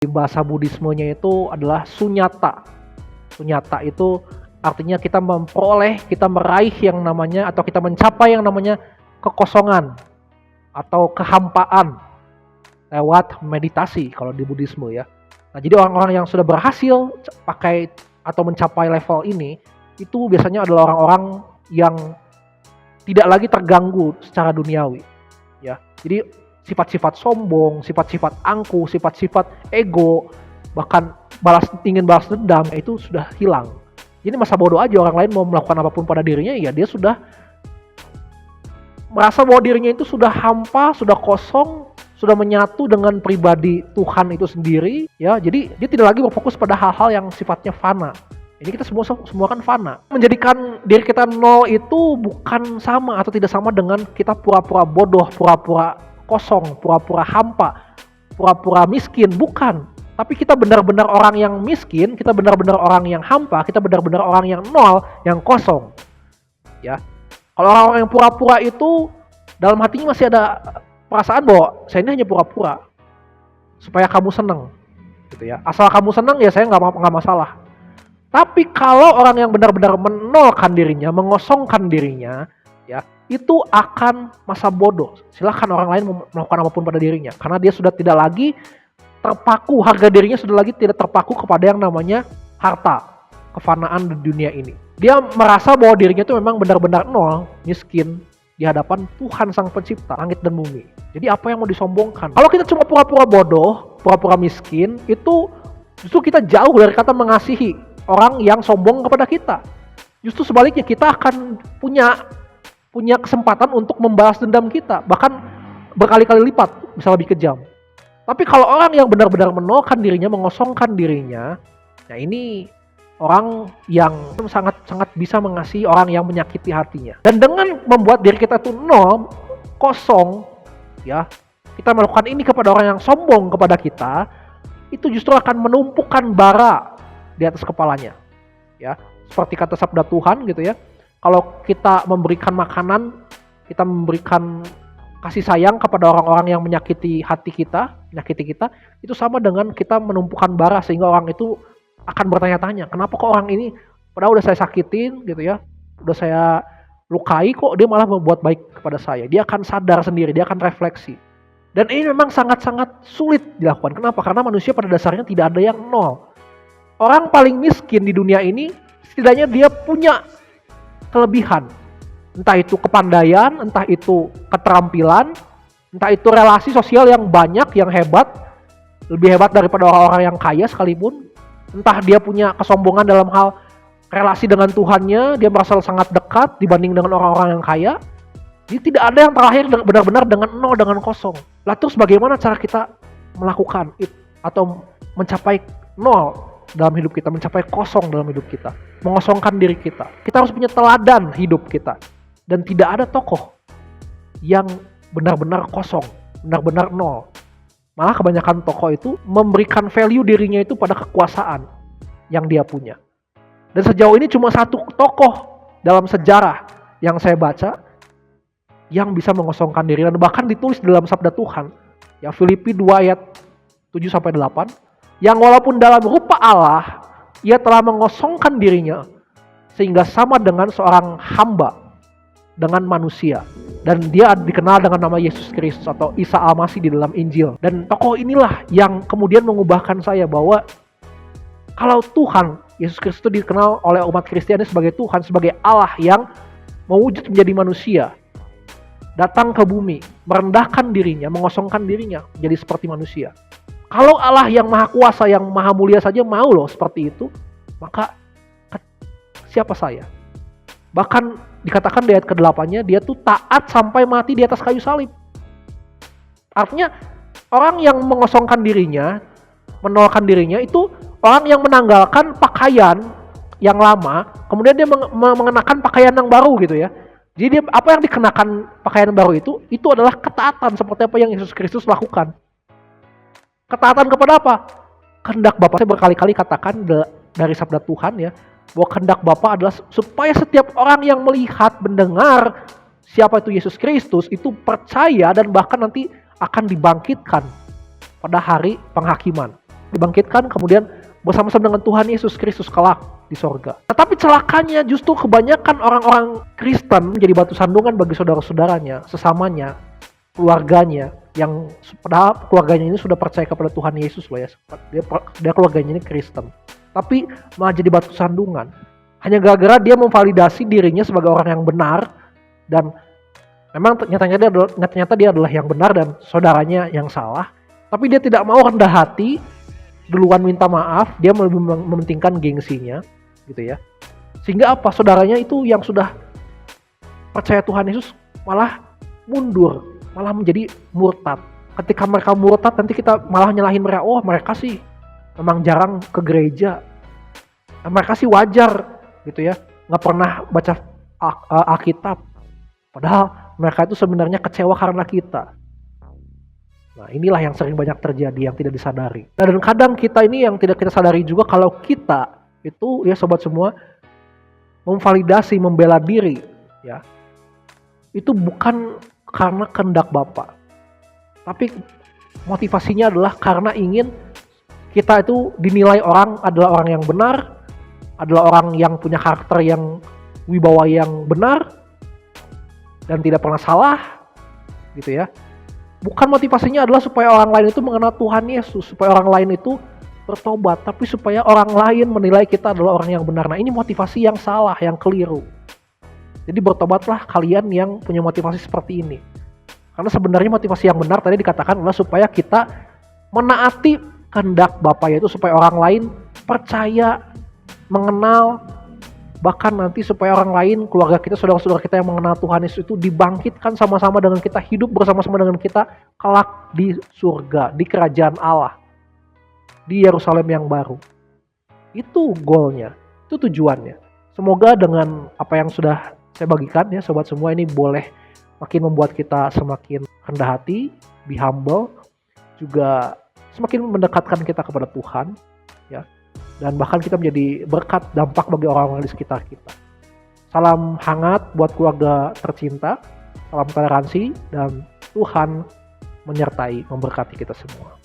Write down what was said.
Di bahasa Buddhismenya itu adalah sunyata. Sunyata itu artinya kita memperoleh, kita meraih yang namanya, atau kita mencapai yang namanya kekosongan atau kehampaan lewat meditasi kalau di Buddhisme ya. Nah, jadi orang-orang yang sudah berhasil pakai atau mencapai level ini, itu biasanya adalah orang-orang yang tidak lagi terganggu secara duniawi ya. Jadi sifat-sifat sombong, sifat-sifat angkuh, sifat-sifat ego, bahkan ingin balas dendam, itu sudah hilang. Jadi masa bodoh aja orang lain mau melakukan apapun pada dirinya, ya dia sudah merasa bahwa dirinya itu sudah hampa, sudah kosong, sudah menyatu dengan pribadi Tuhan itu sendiri ya. Jadi dia tidak lagi berfokus pada hal-hal yang sifatnya fana. Ini kita semua kan fana. Menjadikan diri kita nol itu bukan sama atau tidak sama dengan kita pura-pura bodoh, pura-pura kosong, pura-pura hampa, pura-pura miskin. Bukan. Tapi kita benar-benar orang yang miskin, kita benar-benar orang yang hampa, kita benar-benar orang yang nol, yang kosong. Ya. Kalau orang-orang yang pura-pura itu dalam hatinya masih ada perasaan bahwa saya ini hanya pura-pura supaya kamu senang, gitu ya. Asal kamu senang ya saya nggak masalah. Tapi kalau orang yang benar-benar menolkan dirinya, mengosongkan dirinya, ya itu akan masa bodoh. Silahkan orang lain melakukan apapun pada dirinya, karena dia sudah tidak lagi terpaku, harga dirinya sudah lagi tidak terpaku kepada yang namanya harta, kefanaan di dunia ini. Dia merasa bahwa dirinya itu memang benar-benar nol, miskin di hadapan Tuhan Sang Pencipta langit dan bumi. Jadi apa yang mau disombongkan? Kalau kita cuma pura-pura bodoh, pura-pura miskin, itu justru kita jauh dari kata mengasihi orang yang sombong kepada kita. Justru sebaliknya, kita akan punya kesempatan untuk membalas dendam kita, bahkan berkali-kali lipat, bisa lebih kejam. Tapi kalau orang yang benar-benar menolkan dirinya, mengosongkan dirinya, nah ini orang yang sangat bisa mengasihi orang yang menyakiti hatinya. Dan dengan membuat diri kita itu nol, kosong, ya, kita melakukan ini kepada orang yang sombong kepada kita, itu justru akan menumpukan bara di atas kepalanya, ya. Seperti kata sabda Tuhan gitu ya. Kalau kita memberikan makanan, kita memberikan kasih sayang kepada orang-orang yang menyakiti kita, itu sama dengan kita menumpukan bara sehingga orang itu akan bertanya-tanya, kenapa kok orang ini padahal udah saya sakitin gitu ya, udah saya lukai, kok dia malah membuat baik kepada saya. Dia akan sadar sendiri, dia akan refleksi. Dan ini memang sangat-sangat sulit dilakukan. Kenapa? Karena manusia pada dasarnya tidak ada yang nol. Orang paling miskin di dunia ini, setidaknya dia punya kelebihan. Entah itu kepandaian, entah itu keterampilan, entah itu relasi sosial yang banyak, yang hebat, lebih hebat daripada orang-orang yang kaya sekalipun. Entah dia punya kesombongan dalam hal relasi dengan Tuhannya, dia merasa sangat dekat dibanding dengan orang-orang yang kaya. Jadi tidak ada yang terakhir benar-benar dengan nol, dengan kosong. Lah terus bagaimana cara kita melakukan itu atau mencapai nol dalam hidup kita, mencapai kosong dalam hidup kita, mengosongkan diri kita? Kita harus punya teladan hidup kita. Dan tidak ada tokoh yang benar-benar kosong, benar-benar nol. Malah kebanyakan tokoh itu memberikan value dirinya itu pada kekuasaan yang dia punya. Dan sejauh ini cuma satu tokoh dalam sejarah yang saya baca yang bisa mengosongkan diri, dan bahkan ditulis dalam sabda Tuhan, ya, Filipi 2 ayat 7-8, yang walaupun dalam rupa Allah, ia telah mengosongkan dirinya sehingga sama dengan seorang hamba dengan manusia. Dan dia dikenal dengan nama Yesus Kristus atau Isa Al-Masih di dalam Injil. Dan tokoh inilah yang kemudian mengubahkan saya bahwa kalau Tuhan, Yesus Kristus itu dikenal oleh umat Kristiani sebagai Tuhan, sebagai Allah yang mewujud menjadi manusia, datang ke bumi, merendahkan dirinya, mengosongkan dirinya, menjadi seperti manusia. Kalau Allah yang maha kuasa, yang maha mulia saja mau loh seperti itu, maka siapa saya? Bahkan dikatakan di ayat ke-8-nya, dia tuh taat sampai mati di atas kayu salib. Artinya orang yang mengosongkan dirinya, menolakkan dirinya, itu orang yang menanggalkan pakaian yang lama, kemudian dia mengenakan pakaian yang baru gitu ya. Jadi apa yang dikenakan pakaian baru itu adalah ketaatan seperti apa yang Yesus Kristus lakukan. Ketaatan kepada apa? Kehendak Bapa. Saya berkali-kali katakan dari sabda Tuhan ya, bahwa kehendak Bapa adalah supaya setiap orang yang melihat, mendengar siapa itu Yesus Kristus, itu percaya dan bahkan nanti akan dibangkitkan pada hari penghakiman. dibangkitkan, kemudian bersama-sama dengan Tuhan Yesus Kristus kelak di sorga. Tetapi celakanya justru kebanyakan orang-orang Kristen menjadi batu sandungan bagi saudara-saudaranya, sesamanya, keluarganya, yang padahal keluarganya ini sudah percaya kepada Tuhan Yesus loh ya. Dia keluarganya ini Kristen. Tapi malah jadi batu sandungan. Hanya gara-gara dia memvalidasi dirinya sebagai orang yang benar, dan memang nyatanya dia adalah yang benar dan saudaranya yang salah. Tapi dia tidak mau rendah hati, duluan minta maaf, dia lebih mementingkan gengsinya gitu ya. Sehingga apa? Saudaranya itu yang sudah percaya Tuhan Yesus malah mundur, malah menjadi murtad. Ketika mereka murtad, nanti kita malah nyalahin mereka, oh mereka sih memang jarang ke gereja, mereka sih wajar gitu ya, nggak pernah baca Alkitab, padahal mereka itu sebenarnya kecewa karena kita. Nah inilah yang sering banyak terjadi, yang tidak disadari. Nah, dan kadang kita ini yang tidak kita sadari juga, kalau kita itu ya sobat semua, memvalidasi, membela diri ya, itu bukan karena kehendak Bapa, tapi motivasinya adalah karena ingin kita itu dinilai orang adalah orang yang benar, adalah orang yang punya karakter yang wibawa yang benar dan tidak pernah salah gitu ya. Bukan motivasinya adalah supaya orang lain itu mengenal Tuhan Yesus, supaya orang lain itu bertobat, tapi supaya orang lain menilai kita adalah orang yang benar. Nah ini motivasi yang salah, yang keliru. Jadi bertobatlah kalian yang punya motivasi seperti ini. Karena sebenarnya motivasi yang benar tadi dikatakan adalah supaya kita menaati kehendak Bapa, yaitu supaya orang lain percaya, mengenal, bahkan nanti supaya orang lain, keluarga kita, saudara-saudara kita yang mengenal Tuhan Yesus itu dibangkitkan sama-sama dengan kita, hidup bersama-sama dengan kita kelak di surga, di kerajaan Allah, di Yerusalem yang baru. Itu goalnya, itu tujuannya. Semoga dengan apa yang sudah saya bagikan ya sobat semua, ini boleh makin membuat kita semakin rendah hati, be humble, juga semakin mendekatkan kita kepada Tuhan ya. Dan bahkan kita menjadi berkat, dampak bagi orang-orang di sekitar kita. Salam hangat buat keluarga tercinta, salam toleransi, dan Tuhan menyertai, memberkati kita semua.